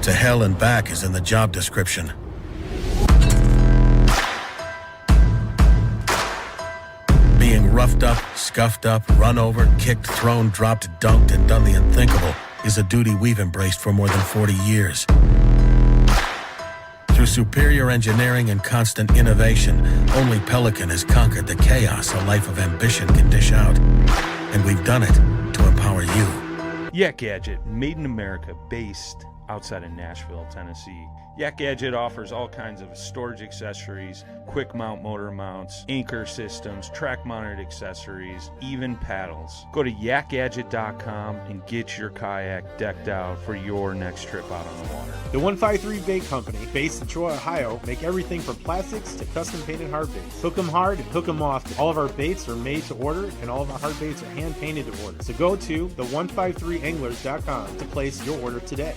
to hell and back is in the job description. Being roughed up, scuffed up, run over, kicked, thrown, dropped, dunked, and done the unthinkable is a duty we've embraced for more than 40 years. Through superior engineering and constant innovation, only Pelican has conquered the chaos a life of ambition can dish out. And we've done it to empower you. Yak Gadget, made in America, based outside of Nashville, Tennessee. Yak Gadget offers all kinds of storage accessories, quick mount motor mounts, anchor systems, track mounted accessories, even paddles. Go to yakgadget.com and get your kayak decked out for your next trip out on the water. The 153 Bait Company, based in Troy, Ohio, make everything from plastics to custom painted hard baits. Hook 'em hard and hook 'em often. All of our baits are made to order and all of our hard baits are hand painted to order. So go to the153anglers.com to place your order today.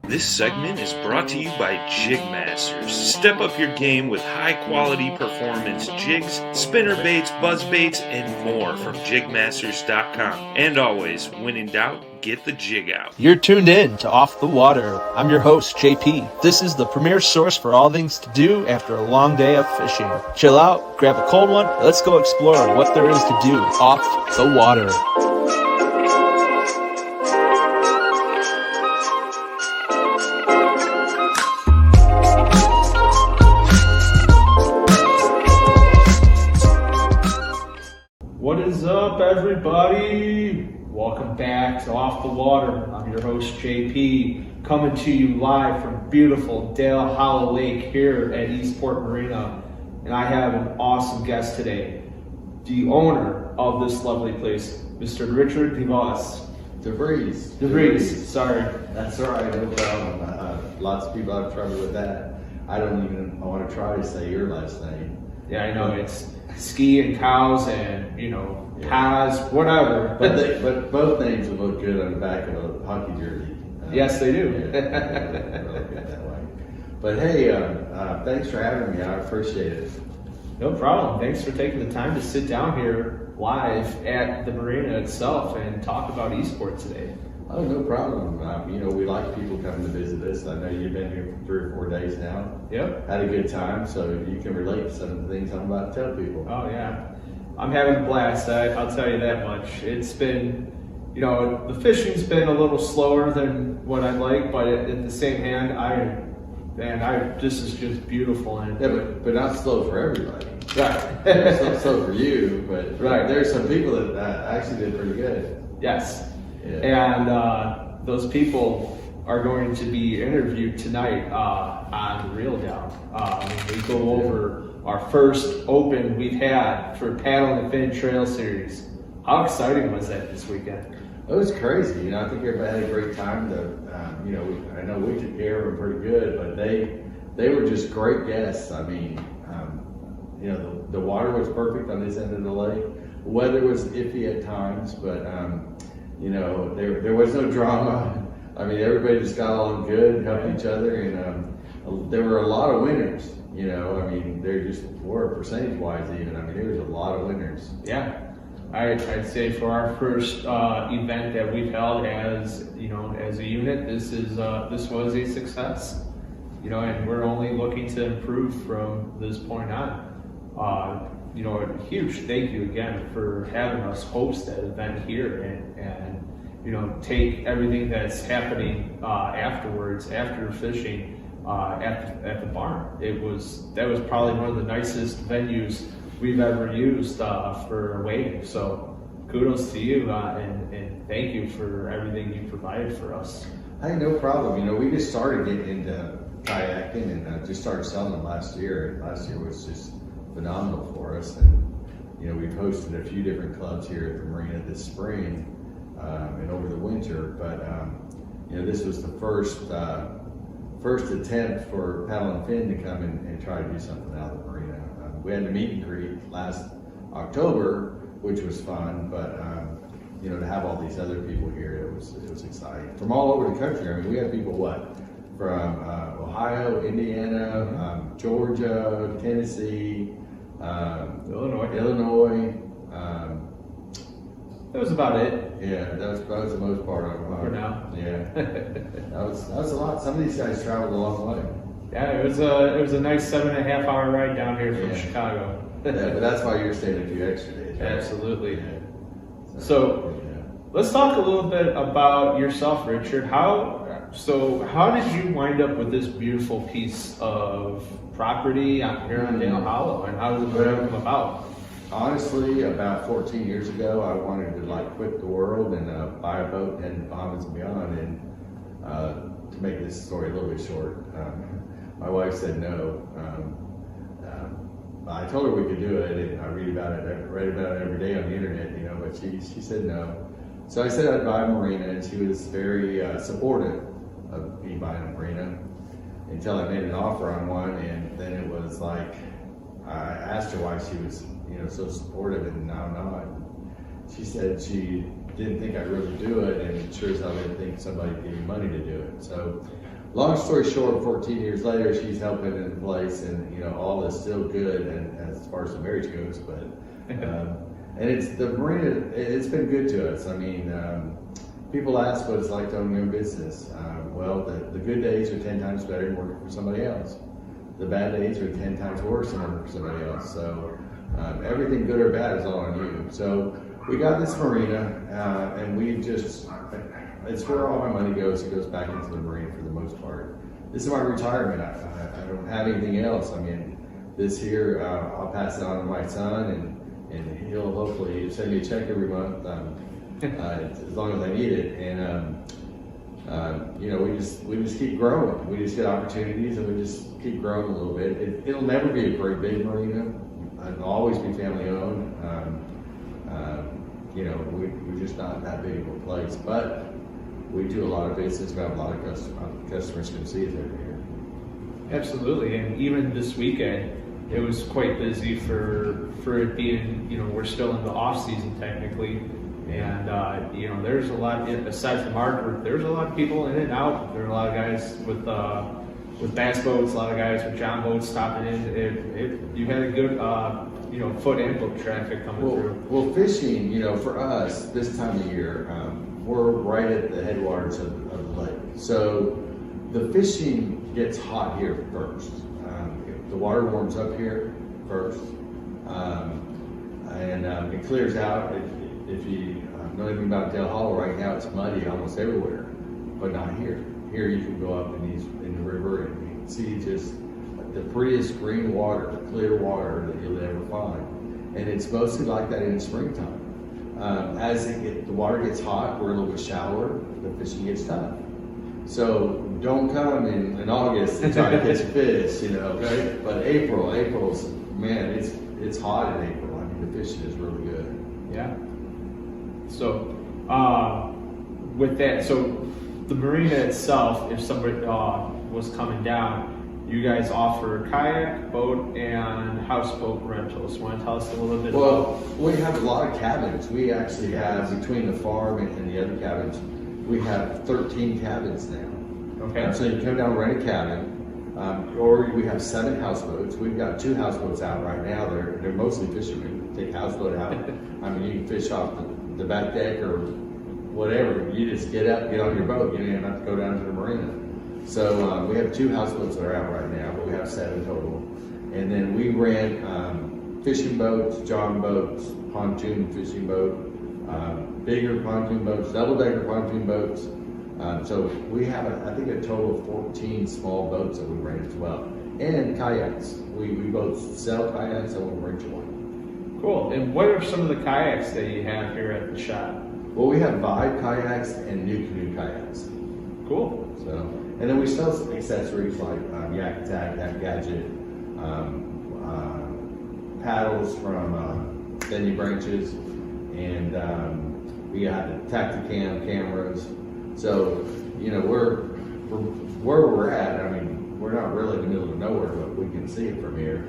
This segment is brought to you by Jig Masters. Step up your game with high-quality performance jigs, spinner baits, buzz baits, and more from jigmasters.com. And always, when in doubt, get the jig out. You're tuned in to Off the Water. I'm your host, JP. This is the premier source for all things to do after a long day of fishing. Chill out, grab a cold one, let's go explore what there is to do off the water. What is up, everybody? Welcome back to Off the Water. I'm your host, JP, coming to you live from beautiful Dale Hollow Lake here at East Port Marina. And I have an awesome guest today, the owner of this lovely place, Mr. Richard DeVries. DeVries, sorry. That's all right, no problem. Lots of people have trouble with that. I want to try to say your last name. Yeah, I know, it's ski and cows and, cows, whatever. But both names will look good on the back of a hockey jersey. Yes, they do. Really good that way. But hey, thanks for having me. I appreciate it. No problem. Thanks for taking the time to sit down here live at the marina itself and talk about esports today. Oh, no problem. We like people coming to visit us. I know you've been here for 3 or 4 days now. Yep. Had a good time, so you can relate to some of the things I'm about to tell people. Oh, yeah. I'm having a blast. I'll tell you that much. It's been, the fishing's been a little slower than what I'd like, but at the same hand, this is just beautiful. And Yeah, but not slow for everybody. Right. It's not slow for you, but right. There's some people that actually did pretty good. Yes. Yeah. And those people are going to be interviewed tonight on Reel Down. We go over our first open we've had for Paddle and Fin Trail Series. How exciting was that this weekend? It was crazy. I think everybody had a great time. I know we took care of them pretty good, but they were just great guests. I mean, the water was perfect on this end of the lake. The weather was iffy at times, but there was no drama. I mean, everybody just got along good, helped each other, and there were a lot of winners. There just were percentage-wise even. there was a lot of winners. Yeah, I'd say for our first event that we've held as a unit, this was a success. And we're only looking to improve from this point on. A huge thank you again for having us host that event here and take everything that's happening afterwards, after fishing at the barn. That was probably one of the nicest venues we've ever used for waiting. So kudos to you and thank you for everything you provided for us. Hey, no problem. We just started getting into kayaking and just started selling them last year. Last year was just phenomenal for us, and we've hosted a few different clubs here at the marina this spring and over the winter. But this was the first attempt for Paddle and Fin to come and try to do something out of the marina. We had a meet and greet last October, which was fun, but to have all these other people here, it was exciting from all over the country. We had people from Ohio, Indiana, Georgia, Tennessee, Illinois. That was about it. Yeah, that was the most part of it. For now. Yeah, that was a lot. Some of these guys traveled a long way. Yeah, it was a nice 7.5 hour ride down here from Yeah. Chicago. Yeah, but that's why you're staying a few extra days. Right? Absolutely. Yeah. So let's talk a little bit about yourself, Richard. How did you wind up with this beautiful piece of property here on Dale Hollow, and how did it come about? Honestly, about 14 years ago, I wanted to quit the world and buy a boat and Bahamas and beyond. And to make this story a little bit short, my wife said no. I told her we could do it, and I read about it every day on the internet, but she said no. So I said I'd buy a marina, and she was very supportive of me buying a marina until I made an offer on one, and then it was like, I asked her why she was, so supportive, and now not. She said she didn't think I'd really do it, and sure as hell didn't think somebody would give me money to do it. So, long story short, 14 years later, she's helping in the place, and all is still good, and as far as the marriage goes. But and it's the marina. It's been good to us. I mean, people ask what it's like to own your own business. Well, the good days are 10 times better than working for somebody else. The bad days are 10 times worse than working for somebody else. So everything good or bad is all on you. So we got this marina, and we just, it's where all my money goes. It goes back into the marina for the most part. This is my retirement. I don't have anything else. I mean, this here, I'll pass it on to my son, and he'll hopefully send me a check every month, as long as I need it. And we just keep growing. We just get opportunities, and we just keep growing a little bit. It'll never be a great big marina. It'll always be family owned. We're just not that big of a place, but we do a lot of business. We have a lot of customers can see us every year. Absolutely, and even this weekend, it was quite busy for it being, we're still in the off season technically, and there's a lot. Aside from our group, there's a lot of people in and out. There are a lot of guys with bass boats, a lot of guys with john boats stopping in. You had a good foot and boat traffic coming through. Well, fishing, for us this time of year, we're right at the headwaters of the lake, so the fishing gets hot here first. The water warms up here first, and it clears out. If you know anything about Dale Hollow right now, it's muddy almost everywhere, but not here. Here you can go up in the river and you can see just the prettiest green water, clear water that you'll ever find. And it's mostly like that in the springtime. As the water gets hot, we're a little bit shallower, the fishing gets tough. So don't come in August and try to catch fish, okay? But April's, man, it's hot in April. I mean, the fishing is really good. Yeah. So, with that, so the marina itself, if somebody was coming down, you guys offer kayak, boat, and houseboat rentals. Want to tell us a little bit Well, we have a lot of cabins. We actually have, between the farm and the other cabins, we have 13 cabins now. Okay. So you come down and rent a cabin, or we have 7 houseboats. We've got 2 houseboats out right now. They're mostly fishermen. Take houseboat out. I mean, you can fish off the back deck or whatever. You just get up, get on your boat. You don't even have to go down to the marina. So we have 2 houseboats that are out right now, but we have 7 total. And then we rent fishing boats, john boats, pontoon fishing boat, bigger pontoon boats, double-decker pontoon boats. So we have, I think, a total of 14 small boats that we rent as well. And kayaks. We both sell kayaks and we rent you one. Cool. And what are some of the kayaks that you have here at the shop? Well, we have Vibe kayaks and New Canoe kayaks. Cool. So, and then we sell accessories like Yak Attack, Yak Gadget, paddles from Benny Branches, and we got the Tacticam cameras. So, where we're at, I mean, we're not really in the middle of nowhere, but we can see it from here.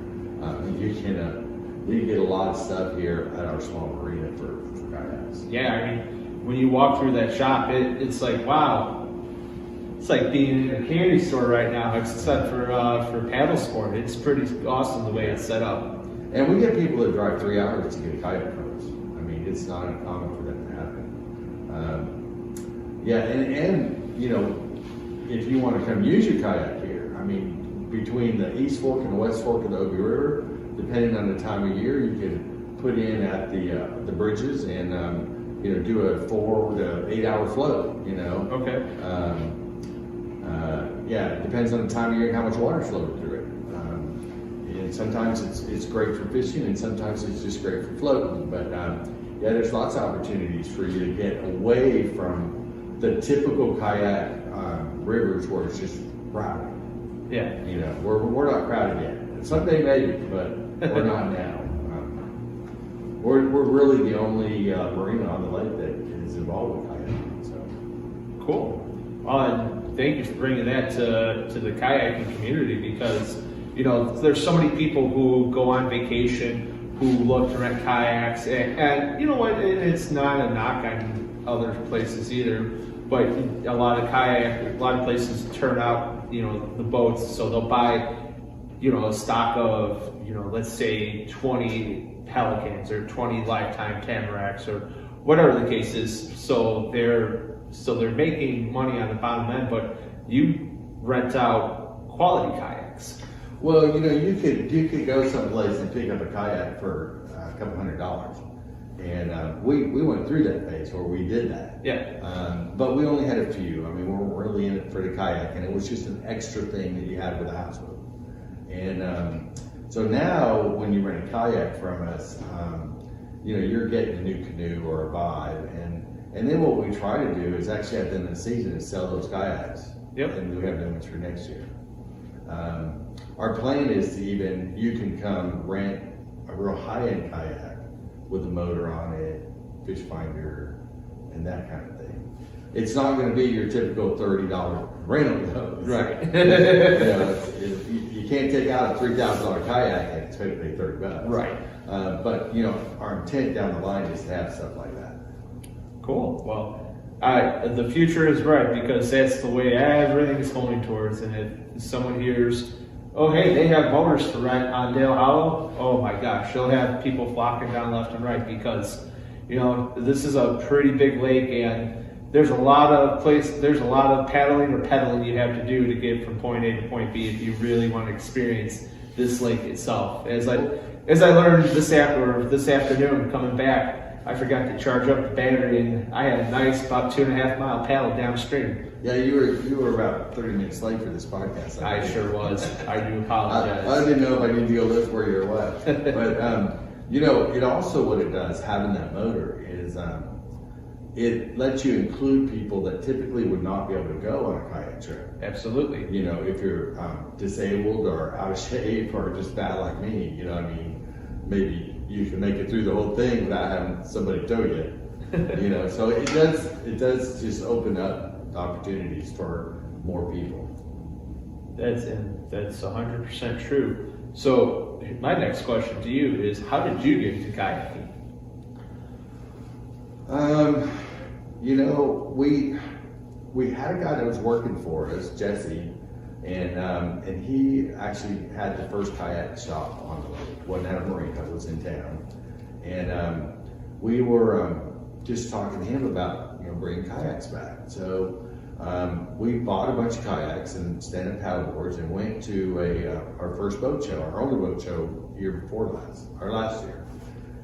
You can get a lot of stuff here at our small marina for kayaks. Yeah, I mean, when you walk through that shop, it's like, wow. It's like being in a candy store right now, except for paddle sport. It's pretty awesome the way it's set up. And we get people that drive 3 hours to get a kayak from us. I mean, it's not uncommon for that to happen. Yeah, and you know, if you want to come use your kayak here, I mean, between the East Fork and the West Fork of the Obi River, depending on the time of year, you can put in at the bridges and you know, do a 4 to 8 hour float. You know. Okay. Yeah, it depends on the time of year and how much water's flowing through it. And sometimes it's great for fishing, and sometimes it's just great for floating. But yeah, there's lots of opportunities for you to get away from the typical kayak rivers where it's just crowded. Yeah. You know, we're not crowded yet. Someday maybe, but we're not now. We're really the only marina on the lake that is involved with kayaking. So Cool. And thank you for bringing that to the kayaking community, because you know there's so many people who go on vacation who look to rent kayaks, and you know what? It's not a knock on other places either, but a lot of places turn out the boats, so they'll buy a stock of let's say 20 Pelicans or 20 lifetime Tamaracks or whatever the case is. So they're making money on the bottom end, but you rent out quality kayaks. well, you could go someplace and pick up a kayak for a couple $100, and we went through that phase where we did that. Yeah. But we only had a few. I mean, we weren't really in it for the kayak, and it was just an extra thing that you had with a houseboat. And so now, when you rent a kayak from us, you're getting a new canoe or a vibe, and then what we try to do is actually at the end of the season is sell those kayaks. Yep. And we have new ones for next year. Our plan is to you can come rent a real high-end kayak with a motor on it, fish finder, and that kind of thing. It's not going to be your typical $30 rental though. Right. You can't take out a $3,000 kayak and expect to pay $30. Right. But our intent down the line is to have stuff like that. Cool. Well, the future is bright, because that's the way everything's going towards. And if someone hears, oh, hey, they have motors to rent on Dale Hollow, oh my gosh, they'll have people flocking down left and right, because, this is a pretty big lake, and there's a lot of paddling or pedaling you have to do to get from point A to point B if you really want to experience this lake itself. As I learned this afternoon coming back, I forgot to charge up the battery, and I had a nice about 2.5 mile paddle downstream. Yeah, you were about 30 minutes late for this podcast. I sure was. I do apologize. I didn't know if I needed to go lift where you were what. But it also, what it does, having that motor, is it lets you include people that typically would not be able to go on a kayak trip. Absolutely. If you're disabled or out of shape or just bad like me, maybe you can make it through the whole thing without having somebody tow you. So it does just open up opportunities for more people. That's 100% true. So my next question to you is, how did you get into kayaking? We had a guy that was working for us, Jesse, and he actually had the first kayak shop on the lake. Wasn't at a marina, it was in town, and we were just talking to him about bringing kayaks back. So we bought a bunch of kayaks and stand-up paddleboards and went to our first boat show, our only boat show last year,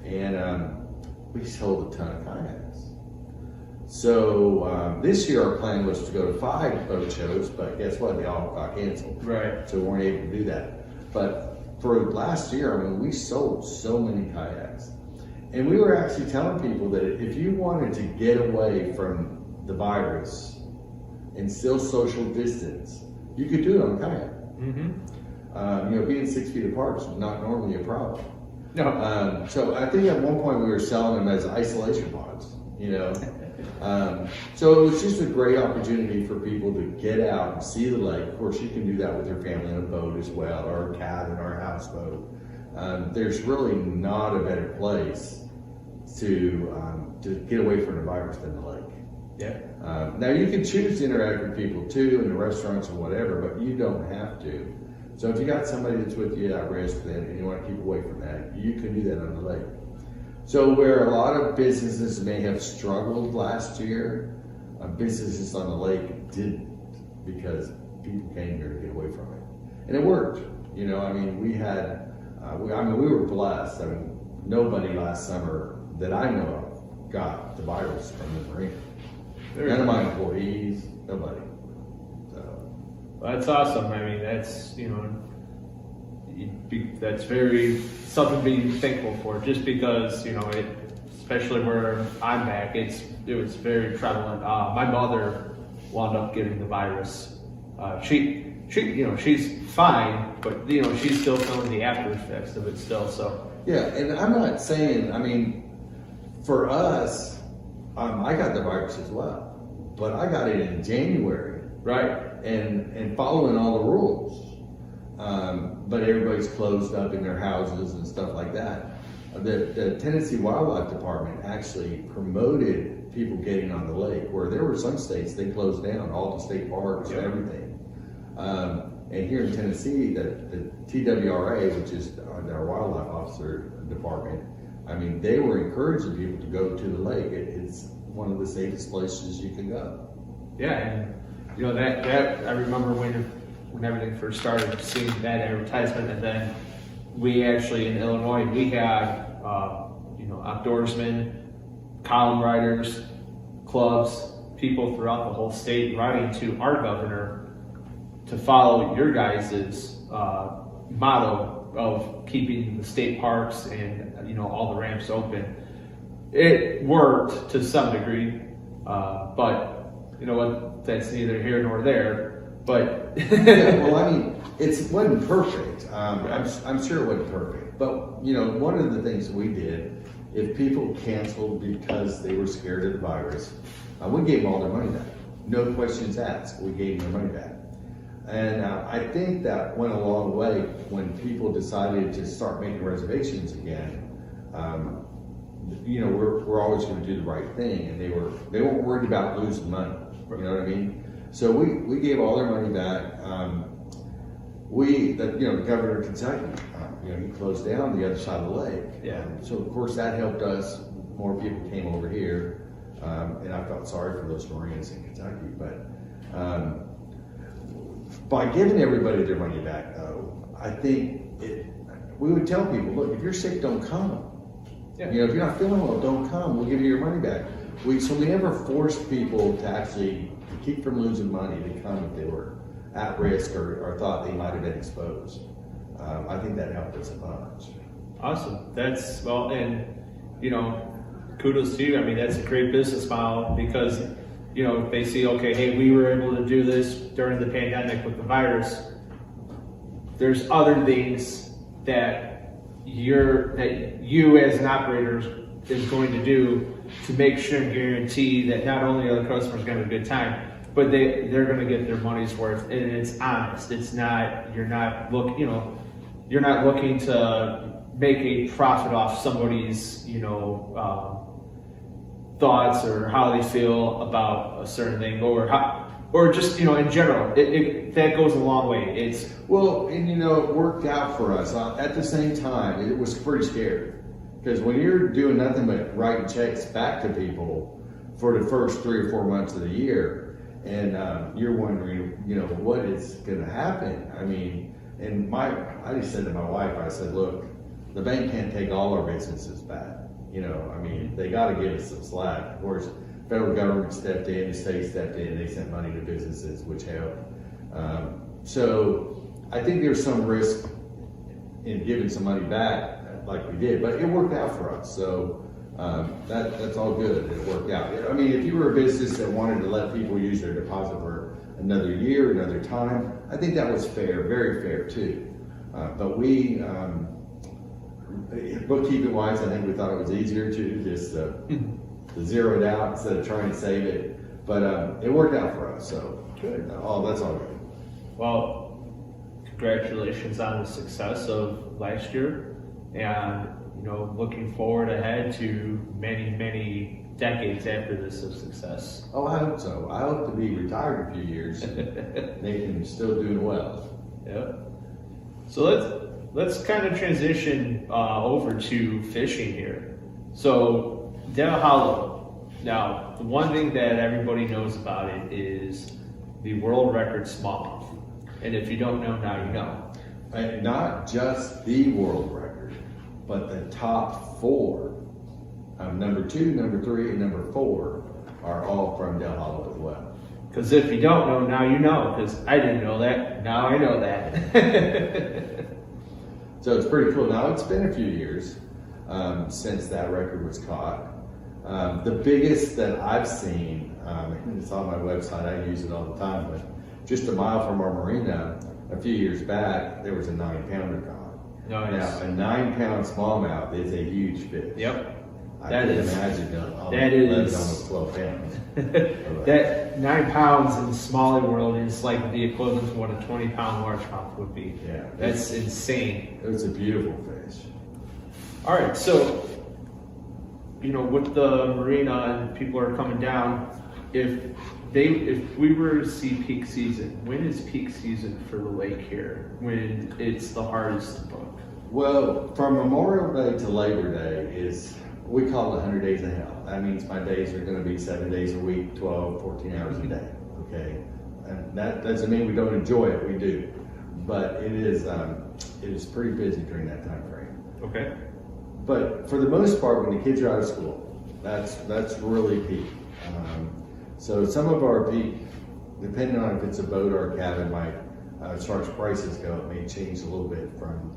and we sold a ton of kayaks. So this year our plan was to go to 5 boat shows, but guess what? They all got canceled. Right. So we weren't able to do that. But for last year, we sold so many kayaks. And we were actually telling people that if you wanted to get away from the virus and still social distance, you could do it on a kayak. Mm-hmm. Being 6 feet apart is not normally a problem. No. So I think at one point we were selling them as isolation pods, So it was just a great opportunity for people to get out and see the lake. Of course, you can do that with your family in a boat as well, or a cabin or a houseboat. There's really not a better place to get away from the virus than the lake. Yeah. Now you can choose to interact with people too in the restaurants or whatever, but you don't have to. So if you got somebody that's with you at risk then and you want to keep away from that, you can do that on the lake. So where a lot of businesses may have struggled last year, businesses on the lake didn't, because people came here to get away from it. And it worked. You know, I mean, we had, we were blessed. I mean, nobody last summer that I know of got the virus from the marina. None of my employees, nobody. So. Well, that's awesome. I mean, that's, you know, that's very something to be thankful for, just because, you know, it, especially where I'm back, it was very prevalent. My mother wound up getting the virus. She, you know, she's fine, but, you know, she's still feeling the after effects of it still, so. Yeah, and I'm not saying, I mean, for us, I got the virus as well, but I got it in January. Right. And following all the rules. But everybody's closed up in their houses and stuff like that. The Tennessee Wildlife Department actually promoted people getting on the lake, where there were some states they closed down all the state parks and everything. And here in Tennessee, the TWRA, which is our wildlife officer department, I mean, they were encouraging people to go to the lake. It's one of the safest places you can go. Yeah, and you know that I remember when everything first started, seeing that advertisement, and then we actually in Illinois we had you know, outdoorsmen, column riders, clubs, people throughout the whole state writing to our governor to follow your guys' motto of keeping the state parks and, you know, all the ramps open. It worked to some degree, but you know what? That's neither here nor there. But yeah, well, I mean, it wasn't perfect. I'm sure it wasn't perfect. But you know, one of the things we did, if people canceled because they were scared of the virus, we gave them all their money back. No questions asked. We gave them their money back. And I think that went a long way when people decided to start making reservations again. You know, we're always going to do the right thing, and they weren't worried about losing money. You know what I mean? So we gave all their money back. The governor of Kentucky, you know, he closed down the other side of the lake. Yeah. So of course that helped us. More people came over here, and I felt sorry for those marinas in Kentucky. But by giving everybody their money back, though, I think we would tell people, look, if you're sick, don't come. Yeah. You know, if you're not feeling well, don't come. We'll give you your money back. So we never forced people to actually keep from losing money to come if they were at risk or thought they might have been exposed. I think that helped us a bunch. Awesome. That's, well, and you know, kudos to you. I mean, that's a great business model, because you know, they see, okay, hey, we were able to do this during the pandemic with the virus. There's other things that you as an operator is going to do to make sure and guarantee that not only are the customers going to have a good time, but they're going to get their money's worth, and it's honest. It's not, you're not looking to make a profit off somebody's, you know, thoughts or how they feel about a certain thing, or just, you know, in general. That goes a long way. Well, and you know, it worked out for us. At the same time, it was pretty scary, because when you're doing nothing but writing checks back to people for the first 3 or 4 months of the year, and you're wondering, you know, what is going to happen. I mean, and I just said to my wife, I said, look, the bank can't take all our businesses back. You know, I mean, they got to give us some slack. Of course, federal government stepped in, the state stepped in, they sent money to businesses, which helped. So I think there's some risk in giving some money back, like we did, but it worked out for us. So that's all good. It worked out. I mean, if you were a business that wanted to let people use their deposit for another year, another time, I think that was fair, very fair too. But we, bookkeeping wise, I think we thought it was easier to just to zero it out instead of trying to save it. But it worked out for us. So good. That's all good. Well, congratulations on the success of last year, and you know, looking forward ahead to many, many decades after this of success. Oh, I hope so. I hope to be retired in a few years and Nathan's still doing well. Yeah. So let's kind of transition over to fishing here. So Dale Hollow. Now, the one thing that everybody knows about it is the world record smallmouth. And if you don't know, now you know. And not just the world record, but the top 4. Number 2, number 3, and number 4 are all from Dale Hollow as well. Because if you don't know, now you know. Because I didn't know that. Now I know that. So it's pretty cool. Now it's been a few years since that record was caught. The biggest that I've seen, it's on my website, I use it all the time, but just a mile from our marina, a few years back, there was a 9-pounder caught. Nice. Now, a 9-pound smallmouth is a huge fish. Yep. I That can is- imagine that is- almost 12 pounds. That 9 pounds in the smaller world is like the equivalent to what a 20-pound largemouth would be. Yeah. That's insane. It was a beautiful fish. All right, so with the marina and people are coming down, if we were to see peak season, when is peak season for the lake here? When it's the hardest to book? Well, from Memorial Day to Labor Day we call it 100 days of hell. That means my days are going to be 7 days a week, 12, 14 hours a day. Okay, and that doesn't mean we don't enjoy it. We do, but it is pretty busy during that time frame. Okay. But for the most part, when the kids are out of school, that's really peak. So some of our peak, depending on if it's a boat or a cabin, might, as far as prices go, it may change a little bit from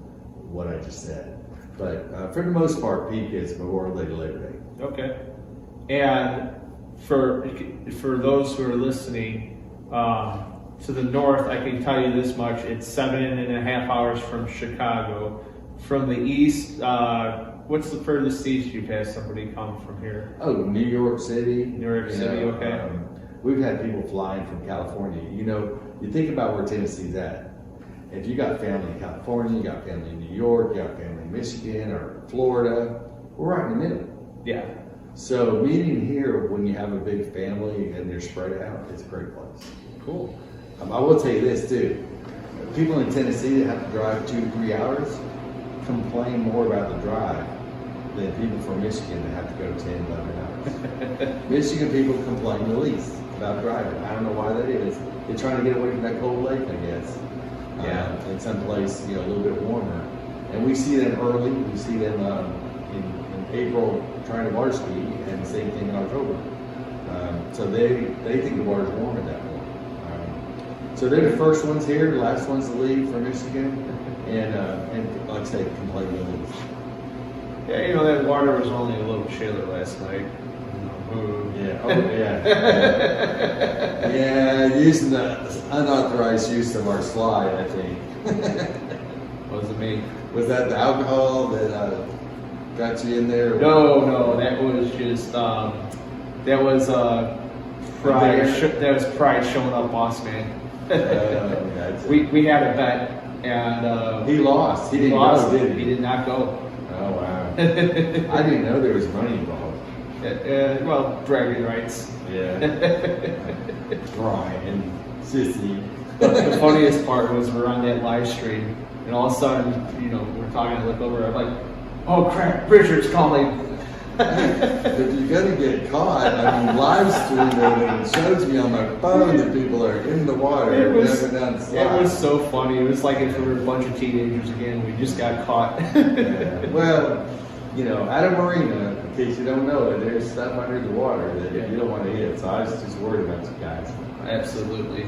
what I just said. But for the most part, peak is Memorial Day to Labor Day. Okay. And for those who are listening, to the north, I can tell you this much: it's 7.5 hours from Chicago. From the east, what's the furthest east you've had somebody come from here? Oh, New York City. New York City, okay. We've had people flying from California. You think about where Tennessee's at. If you got family in California, you got family in New York, you got family in Michigan or Florida, we're right in the middle. Yeah. So meeting here when you have a big family and you're spread out, it's a great place. Cool. I will tell you this too. People in Tennessee that have to drive 2-3 hours complain more about the drive than people from Michigan that have to go 10, 11 hours. Michigan people complain the least about driving. I don't know why that is. They're trying to get away from that cold lake, I guess. Yeah. In some place, a little bit warmer. And we see them early. We see them in April trying to water ski, and the same thing in October. So they think the water's warm at that point. So they're the first ones here, the last ones to leave from Michigan, and like I say, complain the least. Yeah, that water was only a little chilly last night. Yeah. Oh, yeah. Yeah, using the unauthorized use of our slide, I think. Wasn't me. Was that the alcohol that got you in there? No, that was just that was pride. That was pride showing up, boss man. We had a bet, and he lost. He didn't lost. go, did he? He did not go. Oh wow! I didn't know there was money involved. Well, bragging rights. Yeah. Brian, sissy. But the funniest part was we're on that live stream, and all of a sudden, we're talking. I look over. I'm like, "Oh crap! Richard's calling." If you're gonna get caught, live stream it, and it shows me on my phone that people are in the water. It was so funny. It was like if we were a bunch of teenagers again. We just got caught. Yeah. Well, at a marina, in case you don't know it, there's stuff under the water that you don't want to hit. So I was just worried about you guys. Absolutely.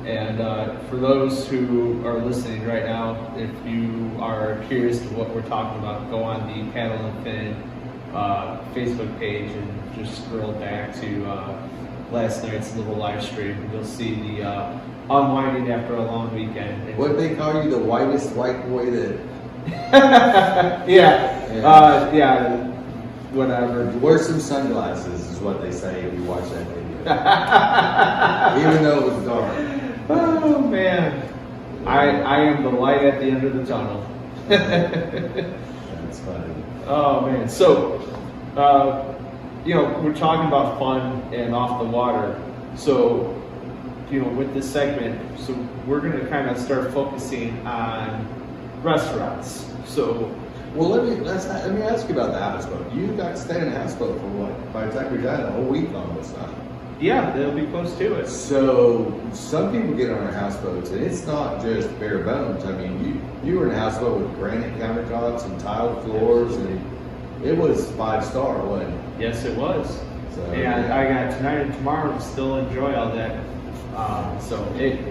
And for those who are listening right now, if you are curious to what we're talking about, go on the Paddle and Fin Facebook page and just scroll back to last night's little live stream. You'll see the unwinding after a long weekend. What they call you, the whitest white boy that... yeah, whatever. Wear some sunglasses is what they say if you watch that video. Even though it was dark. Oh man, I am the light at the end of the tunnel. That's funny. Oh man, so we're talking about fun and off the water. So with this segment, so we're going to kind of start focusing on restaurants. So Well, let me ask you about the houseboat. You got to stay in a houseboat for what? By the time you're done, a whole week almost, huh? Yeah, they'll be close to it. So some people get on our houseboats, and it's not just bare bones. I mean, you were in a houseboat with granite countertops and tiled floors, and it was 5-star, wasn't it? Yes, it was. So, And I got tonight and tomorrow to still enjoy all that.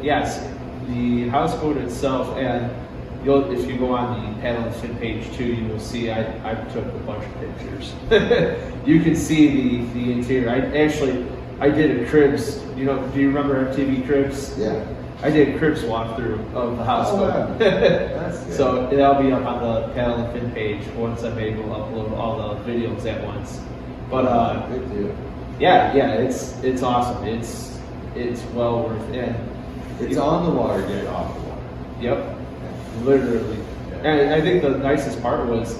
Yes, the houseboat itself, and if you go on the paddle and fin page too, you will see I took a bunch of pictures. You can see the interior. I did a Cribs. Do you remember MTV Cribs? Yeah. I did a Cribs walkthrough of the houseboat. Oh, wow. That's good. So that'll be up on the paddle and fin page once I'm able to upload all the videos at once. But good deal. yeah, it's awesome. It's well worth it. It's on the water, get off the water. Yep, literally. Yeah. And I think the nicest part was,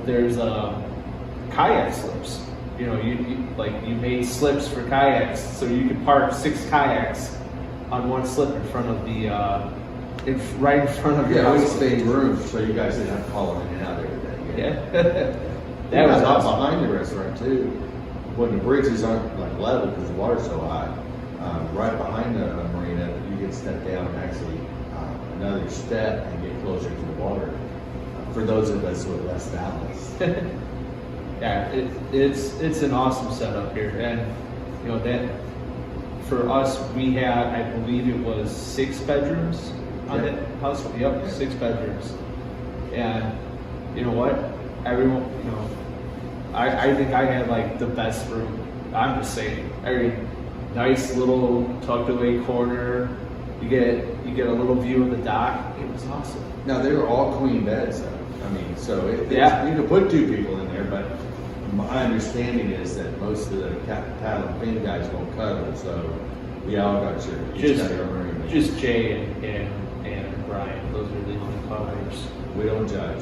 there's kayak slips. You made slips for kayaks, so you could park 6 kayaks on one slip in front of the right in front of your Yeah, we house. stayed room so you guys didn't have to call in and out every day. Yeah, that was out awesome. behind the restaurant too. When the bridges aren't like level because the water's so high, right behind the marina, you can step down actually another step and get closer to the water. For those of us with less balance. Yeah, it's an awesome setup here, and that for us we had, I believe it was 6 bedrooms on that house. Yep, 6 bedrooms, and you know what? Everyone, I think I had like the best room. I'm just saying, nice little tucked away corner. You get a little view of the dock. It was awesome. Now they were all queen beds, though. I mean, so Yeah. you could put 2 people in there, but my understanding is that most of the paddle and fin guys won't cuddle, so we all got each got your room. Just Jay and Brian. Those are the only cuddlers. We don't judge.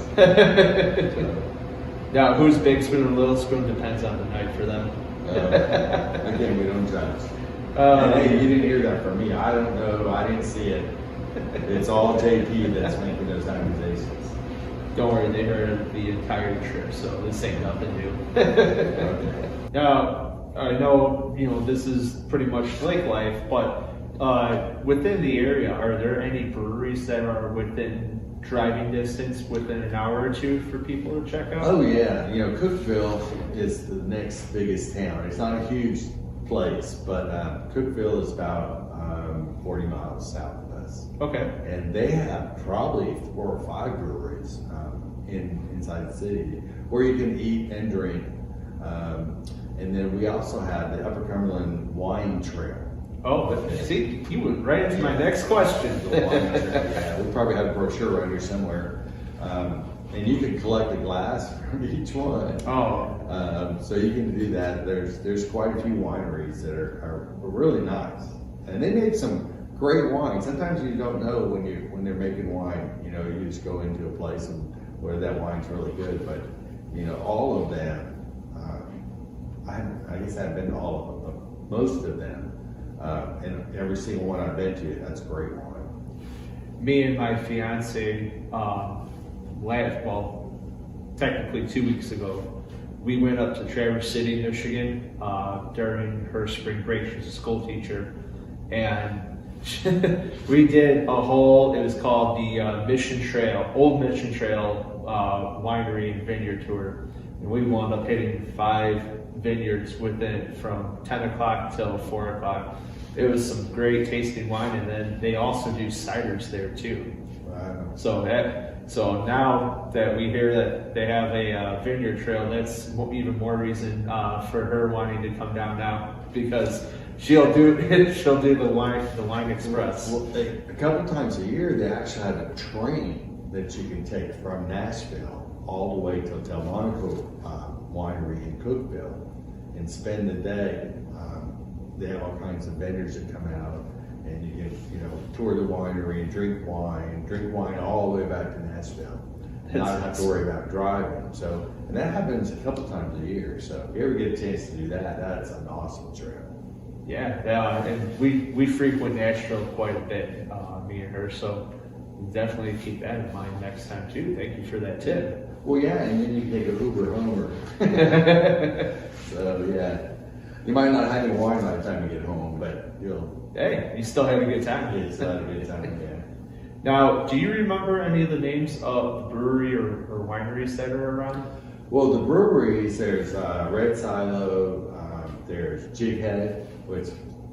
So, Now, who's big spoon or little spoon depends on the night for them. again, we don't judge. And hey, you didn't hear that from me. I don't know. I didn't see it. It's all JP that's making those accusations. Don't worry, they heard the entire trip, so this ain't nothing new. Okay. Now, I know this is pretty much lake life, but within the area, are there any breweries that are within driving distance, within an hour or 2 for people to check out? Oh yeah, Cookeville is the next biggest town. It's not a huge place, but Cookeville is about 40 miles south of us. Okay. And they have probably 4 or 5 breweries inside the city where you can eat and drink. And then we also have the Upper Cumberland Wine Trail. Oh, see, you went right into my next question. The wine trail, yeah, we probably have a brochure around here somewhere. And you can collect a glass from each one. Oh. So you can do that. There's quite a few wineries that are really nice, and they make some great wine. Sometimes you don't know when they're making wine. You just go into a place and where that wine's really good. But all of them. I guess I've been to all of them, but most of them, and every single one I've been to, that's great wine. Me and my fiance, technically 2 weeks ago, we went up to Traverse City, Michigan, during her spring break. She's a school teacher, and we did it was called the Mission Trail, Old Mission Trail Winery and Vineyard Tour, and we wound up hitting 5 vineyards within from 10 o'clock till 4 o'clock. It was some great tasting wine, and then they also do ciders there too. Wow. So now that we hear that they have a vineyard trail, that's even more reason for her wanting to come down now, because she'll do the wine express. Well, a couple times a year, they actually have a train that you can take from Nashville all the way to Delmonico Winery in Cookeville and spend the day. They have all kinds of vendors that come out, and you can tour the winery and drink wine all the way back to Nashville. Not have to worry about driving. So, and that happens a couple times a year. So if you ever get a chance to do that, that's an awesome trip. Yeah, and we frequent Nashville quite a bit, me and her. So we'll definitely keep that in mind next time too. Thank you for that tip. Well, yeah, and then you can take an Uber home. So yeah, you might not have any wine by the time you get home, but you'll. Hey, you still have a good time. It's not a good time. Yeah. Now, do you remember any of the names of the brewery or wineries that are around? Well, the breweries, there's Red Silo, there's Jighead, which.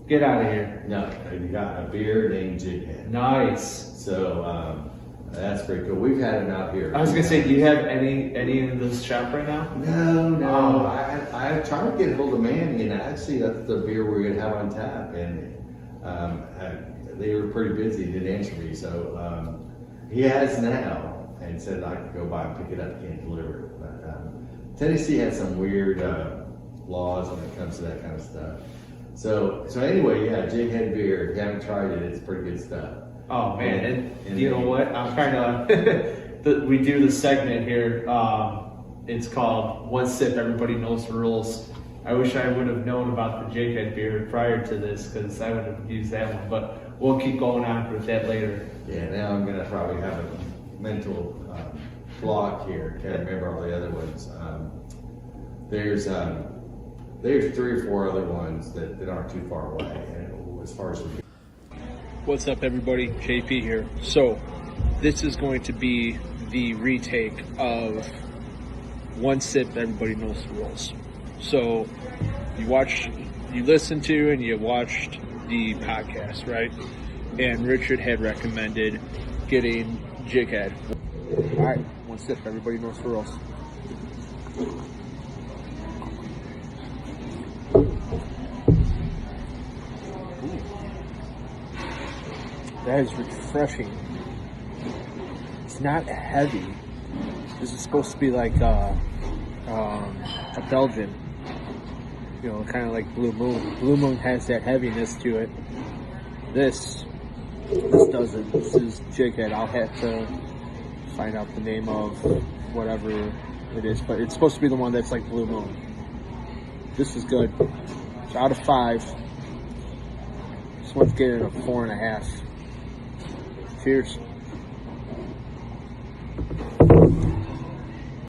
Get out of here. No, you got a beer named Jighead. Nice. So that's pretty cool. We've had them out here. I was gonna say, do you have any in this shop right now? No. I tried to get hold of Manny, and actually that's the beer we're gonna have on tap, and they were pretty busy. He didn't answer me, so he has now, and said I could go by and pick it up. Can't deliver it. But Tennessee has some weird laws when it comes to that kind of stuff. So anyway, yeah, Jighead beer. If you haven't tried it, it's pretty good stuff. Oh man, and you know what? I'm trying to. We do the segment here. It's called One Sip. Everybody knows the rules. I wish I would have known about the Jighead beer prior to this, because I would have used that one. But we'll keep going on with that later. Yeah, now I'm gonna probably have a mental block here. Can't remember all the other ones. There's 3 or 4 other ones that aren't too far away, and as far as What's up, everybody? JP here. So, this is going to be the retake of One Sip. Everybody knows the rules. So, you listened to and you watched the podcast, right? And Richard had recommended getting Jighead. All right, One Sip. Everybody knows the rules. That is refreshing. It's not heavy. This is supposed to be like a Belgian, kind of like Blue Moon. Blue Moon has that heaviness to it. This doesn't. This is Jighead. I'll have to find out the name of whatever it is, but it's supposed to be the one that's like Blue Moon. This is good. It's out of 5. This one's getting a 4.5. Cheers.